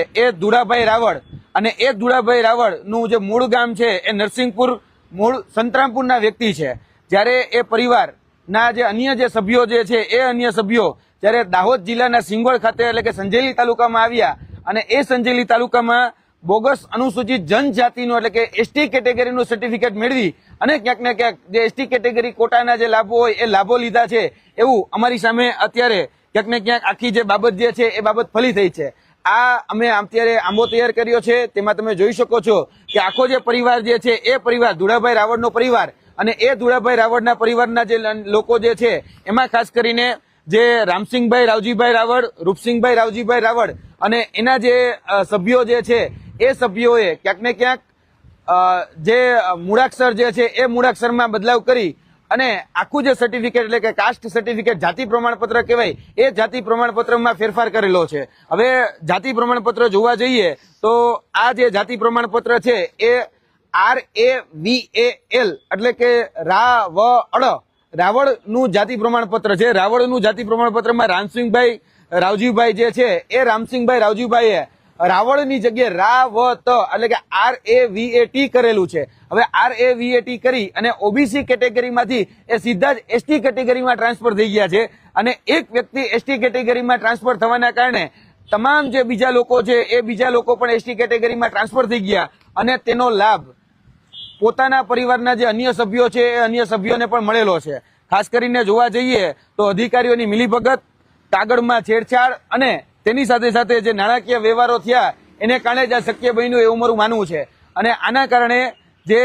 એ ધુડાભાઈ રાવળ અને એ ધુડાભાઈ રાવળ નું જે મૂળ ગામ છે એ નરસિંહપુર મૂળ સંતરામપુરના વ્યક્તિ છે। જ્યારે એ પરિવારના જે અન્ય જે સભ્યો જે છે એ અન્ય સભ્યો જ્યારે દાહોદ જિલ્લાના સિંગવડ ખાતે એટલે કે સંજેલી તાલુકામાં આવ્યા અને એ સંજેલી તાલુકામાં બોગસ અનુસૂચિત જનજાતિનું એટલે કે એસટી કેટેગરીનું સર્ટિફિકેટ મેળવી અને ક્યાંક ને ક્યાંક જે એસટી કેટેગરી કોટાના જે લાભો હોય એ લાભો લીધા છે એવું અમારી સામે અત્યારે ક્યાંક ને ક્યાંક આખી જે બાબત જે છે એ બાબત ફલી થઈ છે। આ અમે અત્યારે આંબો તૈયાર કર્યો છે, તેમાં તમે જોઈ શકો છો કે આખો જે પરિવાર જે છે એ પરિવાર ધુડાભાઈ રાવળનો પરિવાર અને એ ધુડાભાઈ રાવળના પરિવારના જે લોકો જે છે એમાં ખાસ કરીને જે રામસિંહભાઈ રાવજીભાઈ રાવળ, રૂપસિંહભાઈ રાવજીભાઈ રાવળ અને એના જે સભ્યો જે છે એ સભ્યોએ ક્યાંક ને ક્યાંક જે મૂળાક્ષર જે છે એ મૂળાક્ષરમાં બદલાવ કરી અને આખું જે સર્ટિફિકેટ એટલે કે કાસ્ટ સર્ટિફિકેટ જાતિ પ્રમાણપત્ર કહેવાય એ જાતિ પ્રમાણપત્રમાં ફેરફાર કરેલો છે। હવે જાતિ પ્રમાણપત્ર જોવા જઈએ તો આ જે જાતિ પ્રમાણપત્ર છે એ RAVAL એટલે કે રાવળનું જાતિ પ્રમાણપત્ર છે। રાવળનું જાતિ પ્રમાણપત્રમાં રામસિંહભાઈ રાવજીભાઈ જે છે એ રામસિંહભાઈ રાવજીભાઈએ રાવળની જગ્યાએ રાવત એટલે કે RAVAT કરેલું છે। હવે RAVAT કરી અને ઓબીસી કેટેગરીમાંથી એ સીધા જ એસટી કેટેગરીમાં ટ્રાન્સફર થઈ ગયા છે અને એક વ્યક્તિ એસટી કેટેગરીમાં ટ્રાન્સફર થવાના કારણે તમામ જે બીજા લોકો છે એ બીજા લોકો પણ એસટી કેટેગરીમાં ટ્રાન્સફર થઈ ગયા અને તેનો લાભ પોતાના પરિવારના જે અન્ય સભ્યો છે એ અન્ય સભ્યોને પણ મળેલો છે। ખાસ કરીને જોવા જઈએ તો અધિકારીઓની મિલીભગત, કાગળમાં છેડછાડ અને તેની સાથે સાથે જે નાણાકીય વ્યવહારો થયા એને કારણે જ આ શક્ય બન્યું એવું મારું માનવું છે। અને આના કારણે જે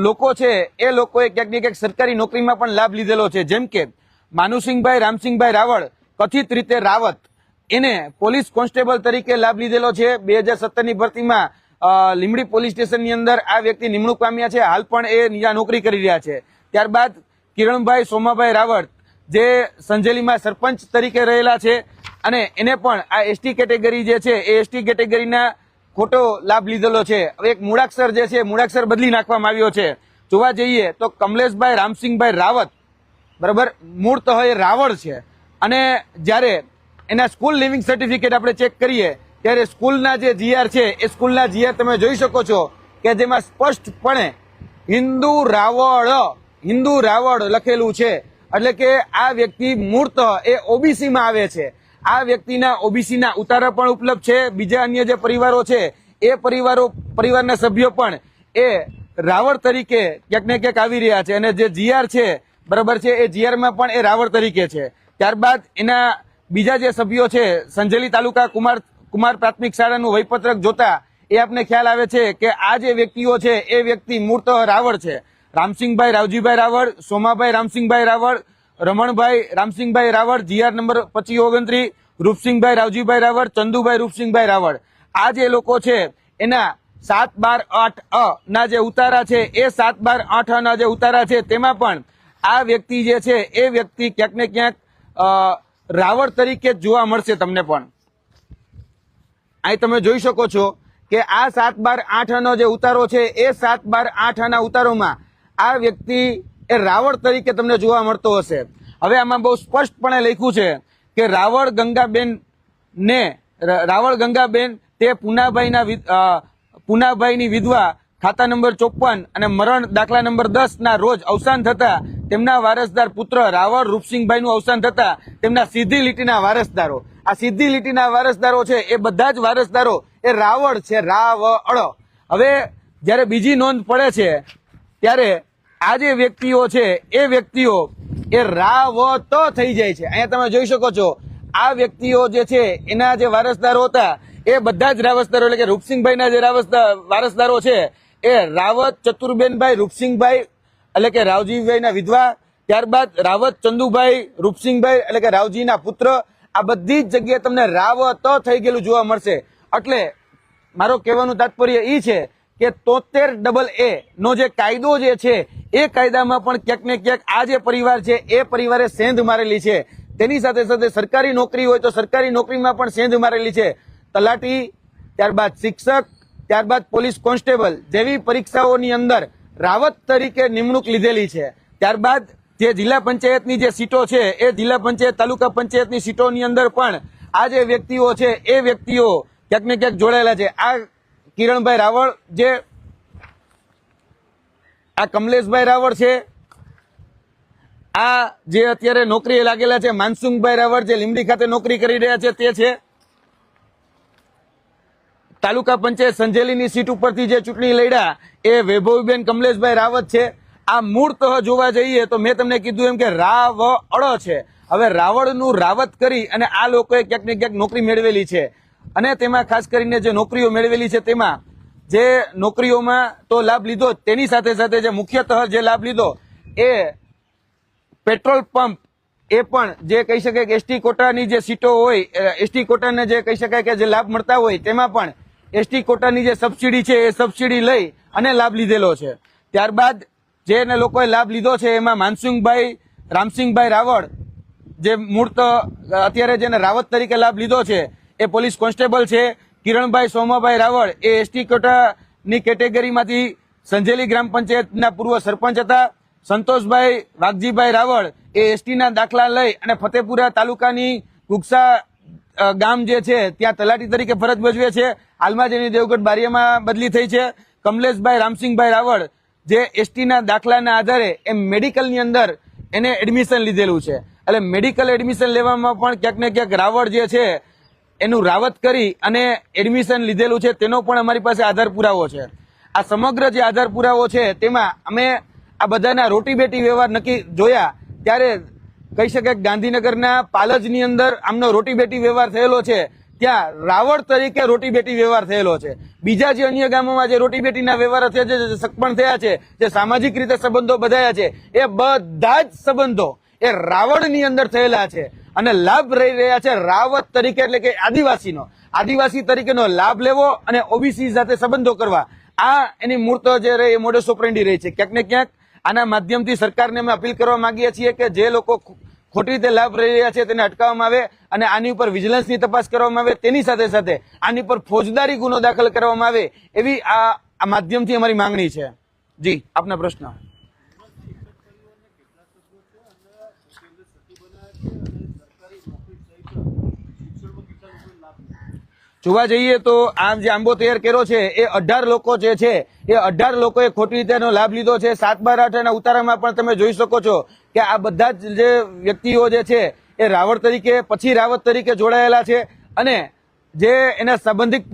લોકો છે એ લોકોએ ક્યાંક ને ક્યાંક સરકારી નોકરીમાં પણ લાભ લીધેલો છે। જેમ કે માનુસિંહભાઈ રામસિંહભાઈ રાવળ કથિત રીતે રાવત એને પોલીસ કોન્સ્ટેબલ તરીકે લાભ લીધેલો છે। 2017ની ભરતીમાં લીમડી પોલીસ સ્ટેશનની અંદર આ વ્યક્તિ નિમણૂક પામ્યા છે, હાલ પણ એ ત્યાં નોકરી કરી રહ્યા છે। ત્યારબાદ કિરણભાઈ સોમાભાઈ રાવળ જે સંજેલીમાં સરપંચ તરીકે રહેલા છે અને એને પણ આ એસટી કેટેગરી જે છે એ એસટી કેટેગરીના ખોટો લાભ લીધેલો છે। હવે એક મૂળાક્ષર જે છે મૂળાક્ષર બદલી નાખવામાં આવ્યો છે। જોવા જઈએ તો કમલેશભાઈ રામસિંહભાઈ રાવત બરાબર મૂળતઃ એ રાવળ છે અને જ્યારે એના સ્કૂલ લિવિંગ સર્ટિફિકેટ આપણે ચેક કરીએ ત્યારે સ્કૂલના જે જીઆર છે એ સ્કૂલના જીઆર તમે જોઈ શકો છો કે જેમાં સ્પષ્ટપણે હિન્દુ રાવળ લખેલું છે। એટલે કે આ વ્યક્તિ મૂળતઃ એ ઓબીસીમાં આવે છે। આ વ્યક્તિના ઓબીસીના ઉતારા પણ ઉપલબ્ધ છે। બીજા અન્ય જે પરિવારો છે એ પરિવારના સભ્યો પણ એ રાવળ તરીકે ક્યાંક ને ક્યાંક આવી રહ્યા છે અને જે જીઆર છે બરાબર છે એ જીઆરમાં પણ એ રાવળ તરીકે છે। ત્યારબાદ એના બીજા જે સભ્યો છે સંજેલી તાલુકા કુમાર પ્રાથમિક શાળાનું વહીપત્રક જોતા એ આપને ખ્યાલ આવે છે કે આ જે વ્યક્તિઓ છે એ વ્યક્તિ મૂળતઃ રાવળ છે। રામસિંહભાઈ રાવજીભાઈ રાવળ, સોમાભાઈ રામસિંહભાઈ રાવળ, રમણભાઈ રામસિંહભાઈ રાવળ, જીઆર નંબર 2529, રૂપસિંહભાઈ રાવજીભાઈ રાવળ, ચંદુભાઈ રૂપસિંહભાઈ રાવળ, આ જે લોકો છે એના 7-12-8 ના જે ઉતારા છે એ 7-12-8 ના જે ઉતારા છે તેમાં પણ આ વ્યક્તિ જે છે એ વ્યક્તિ ક્યાંક ને ક્યાંક રાવળ તરીકે જોવા મળશે તમને પણ। અહીં તમે જોઈ શકો છો કે આ 7-12-8 નો જે ઉતારો છે એ 7-12-8 ના ઉતારોમાં આ વ્યક્તિ એ રાવળ તરીકે તમને જોવા મળતો હશે। હવે આમાં બહુ સ્પષ્ટપણે લખ્યું છે કે રાવળ ગંગાબેન તે પુનાભાઈની વિધવા ખાતા નંબર 54 અને મરણ દાખલા નંબર 10 ના રોજ અવસાન થતા તેમના વારસદાર પુત્ર રાવળ રૂપસિંહભાઈનું અવસાન થતા તેમના સીધી લીટીના વારસદારો, આ સીધી લીટીના વારસદારો છે એ બધા જ વારસદારો એ રાવળ છે, રાવળ। હવે જયારે બીજી નોંધ પડે છે ત્યારે આ જે વ્યક્તિઓ છે એ વ્યક્તિઓ એ રાવત થઈ જાય છે। અહીંયા તમે જોઈ શકો છો આ વ્યક્તિઓ જે છે એના જે વારસદારો હતા એ બધા જ વારસદારો એટલે કે રૂપસિંહભાઈના જે વારસદારો છે એ રાવત ચતુરબેનભાઈ રૂપસિંહભાઈ એટલે કે રાવજીભાઈના વિધવા, ત્યારબાદ રાવત ચંદુભાઈ રૂપસિંહભાઈ એટલે કે રાવજીના પુત્ર, આ બધી જ જગ્યાએ તમને રાવત થઈ ગયેલું જોવા મળશે। એટલે મારો કહેવાનું તાત્પર્ય એ છે કે 73AA નો જે કાયદો જે છે એ કાયદામાં પણ ક્યાંક ને ક્યાંક આ જે પરિવાર છે એ પરિવારે સેંધ મારેલી છે। તેની સાથે સાથે સરકારી નોકરી હોય તો સરકારી નોકરીમાં પણ સેંધ મારેલી છે। તલાટી, ત્યારબાદ શિક્ષક, ત્યારબાદ પોલીસ કોન્સ્ટેબલ જેવી પરીક્ષાઓની અંદર રાવત તરીકે નિમણૂક લીધેલી છે। ત્યારબાદ જે જિલ્લા પંચાયતની જે સીટો છે એ જિલ્લા પંચાયત તાલુકા પંચાયતની સીટોની અંદર પણ આ જે વ્યક્તિઓ છે એ વ્યક્તિઓ ક્યાંક ને ક્યાંક જોડાયેલા છે. આ કિરણભાઈ રાવળ જે આ કમલેશભાઈ રાવળ છે, આ જે અત્યારે નોકરીએ લાગેલા છે માનસુખભાઈ રાવળ જે લીંબડી ખાતે નોકરી કરી રહ્યા છે તે છે. તાલુકા પંચાયત સંજેલીની સીટ ઉપરથી જે ચૂંટણી લડ્યા એ વૈભવીબેન કમલેશભાઈ રાવત છે. આ મૂળ તો જોવા જઈએ તો મેં તમને કીધું એમ કે રાવળ છે. હવે રાવળનું રાવત કરી અને આ લોકોએ ક્યાંક ને ક્યાંક નોકરી મેળવેલી છે અને તેમાં ખાસ કરીને જે નોકરીઓ મેળવેલી છે તેમાં જે નોકરીઓમાં તો લાભ લીધો, તેની સાથે સાથે જે મુખ્યતઃ જે લાભ લીધો એ પેટ્રોલ પંપ, એ પણ જે કહી શકાય કે એસટી કોટાની જે સીટો હોય, એસટી કોટાને જે કહી શકાય કે જે લાભ મળતા હોય તેમાં પણ એસટી કોટાની જે સબસિડી છે એ સબસિડી લઈ અને લાભ લીધેલો છે. ત્યારબાદ જેને લોકોએ લાભ લીધો છે એમાં માનસિંહભાઈ રામસિંહભાઈ રાવળ જે મૂળ તો અત્યારે જેને રાવત તરીકે લાભ લીધો છે એ પોલીસ કોન્સ્ટેબલ છે. કિરણભાઈ સોમાભાઈ રાવળ એ એસટી કોટાની કેટેગરીમાંથી સંજેલી ગ્રામ પંચાયતના પૂર્વ સરપંચ હતા. સંતોષભાઈ વાઘજીભાઈ રાવળ એ એસટીના દાખલા લઈ અને ફતેપુરા તાલુકાની ગુગસા ગામ જે છે ત્યાં તલાટી તરીકે ફરજ ભજવે છે. હાલમાં જેની દેવગઢ બારિયામાં બદલી થઈ છે. કમલેશભાઈ રામસિંહભાઈ રાવળ જે એસટીના દાખલાના આધારે એ મેડિકલની અંદર એને એડમિશન લીધેલું છે. એટલે મેડિકલ એડમિશન લેવામાં પણ ક્યાંક ને ક્યાંક રાવળ જે છે એનું રાવત કરી અને એડમિશન લીધેલું છે, તેનો પણ અમારી પાસે આધાર પુરાવો છે. આ સમગ્ર જે આધાર પુરાવો છે તેમાં અમે આ બધાના રોટી બેટી વ્યવહાર નક્કી જોયા ત્યારે કહી શકાય કે ગાંધીનગરના પાલજની અંદર આમનો રોટી બેટી વ્યવહાર થયેલો છે. ત્યાં રાવળ તરીકે રોટી બેટી વ્યવહાર થયેલો છે. બીજા જે અન્ય ગામોમાં જે રોટી બેટીના વ્યવહાર થયા છે, જે સગપણ થયા છે, જે સામાજિક રીતે સંબંધો બંધાયા છે, એ બધા જ સંબંધો એ રાવળની અંદર થયેલા છે અને લાભ રહી રહ્યા છે રાવત તરીકે, એટલે કે આદિવાસી તરીકેનો લાભ લેવો અને ઓબીસી સાથે સંબંધો કરવા. આ એની મૂર્ત જે રહી એ મોડસ ઓપરેન્ડી રહી છે. ક્યાંક ને ક્યાંક આના માધ્યમથી સરકારને અમે અપીલ કરવા માંગીએ છીએ કે જે લોકો ખોટી રીતે લાભ રહી રહ્યા છે તેને અટકાવવામાં આવે અને આની ઉપર વિજિલન્સની તપાસ કરવામાં આવે. તેની સાથે સાથે આની પર ફોજદારી ગુનો દાખલ કરવામાં આવે એવી આ માધ્યમથી અમારી માંગણી છે. જી, આપના પ્રશ્ન. જોવા જઈએ તો આ જે આંબો તૈયાર કર્યો છે એ 18 લોકો જે છે એ 18 લોકોએ ખોટી રીતેનો લાભ લીધો છે. 7/8 ના ઉતારામાં પણ તમે જોઈ શકો છો કે આ બધા જ જે વ્યક્તિઓ જે છે એ રાવળ તરીકે પછી રાવત તરીકે જોડાયેલા છે અને જે એના સંબંધિત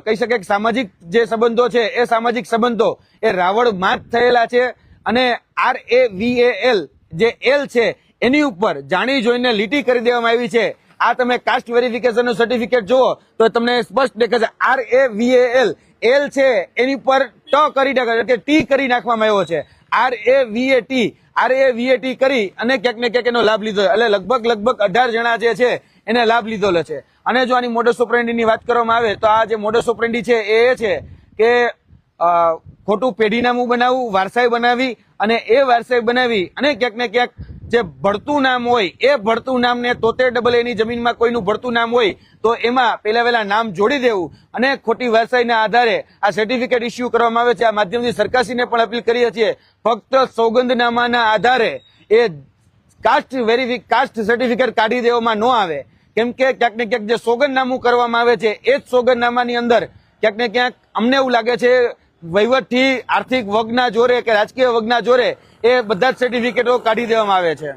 કહી શકાય કે સામાજિક જે સંબંધો છે એ સામાજિક સંબંધો એ રાવળ માં જ થયેલા છે અને RAVAL જે એલ છે એની ઉપર જાણી જોઈને લીટી કરી દેવામાં આવી છે. આ તમે કાસ્ટ વેરિફિકેશન નું સર્ટિફિકેટ જુઓ તો તમને સ્પષ્ટ દેખાશે RAVAL એલ છે એની પર ટી કરી નાખવામાં આવ્યો છે. RAVAT કરી અને ક્યાંક ને ક્યાંક એનો લાભ લીધો. એટલે લગભગ 18 જણા જે છે એને લાભ લીધો છે. અને જો આની મોડસ ઓપરેન્ડીની વાત કરવામાં આવે તો આ જે મોડસ ઓપરેન્ડી છે એ છે કે ખોટું પેઢીનામું બનાવવું, વારસાઈ બનાવી અને એ વારસાઈ બનાવી અને ક્યાંક ને ક્યાંક જે ભળતું નામ હોય એ ભળતું નામને 73 એની જમીનમાં કોઈનું ભળતું નામ હોય તો એમાં પહેલા નામ જોડી દેવું અને ખોટી વારસાઈના આધારે આ સર્ટિફિકેટ ઇસ્યુ કરવામાં આવે છે. આ માધ્યમથી સરકારશ્રીને પણ અપીલ કરીએ છીએ ફક્ત સોગંદનામાના આધારે એ કાસ્ટ સર્ટિફિકેટ કાઢી દેવામાં ન આવે. કેમ કે ક્યાંક ને ક્યાંક જે સોગંદનામું કરવામાં આવે છે એ જ સોગંદનામાની અંદર ક્યાંક ને ક્યાંક અમને એવું લાગે છે વહીવટથી આર્થિક વગના જોરે કે રાજકીય વગના જોરે એ બધા જ સર્ટિફિકેટો કાઢી દેવામાં આવે છે.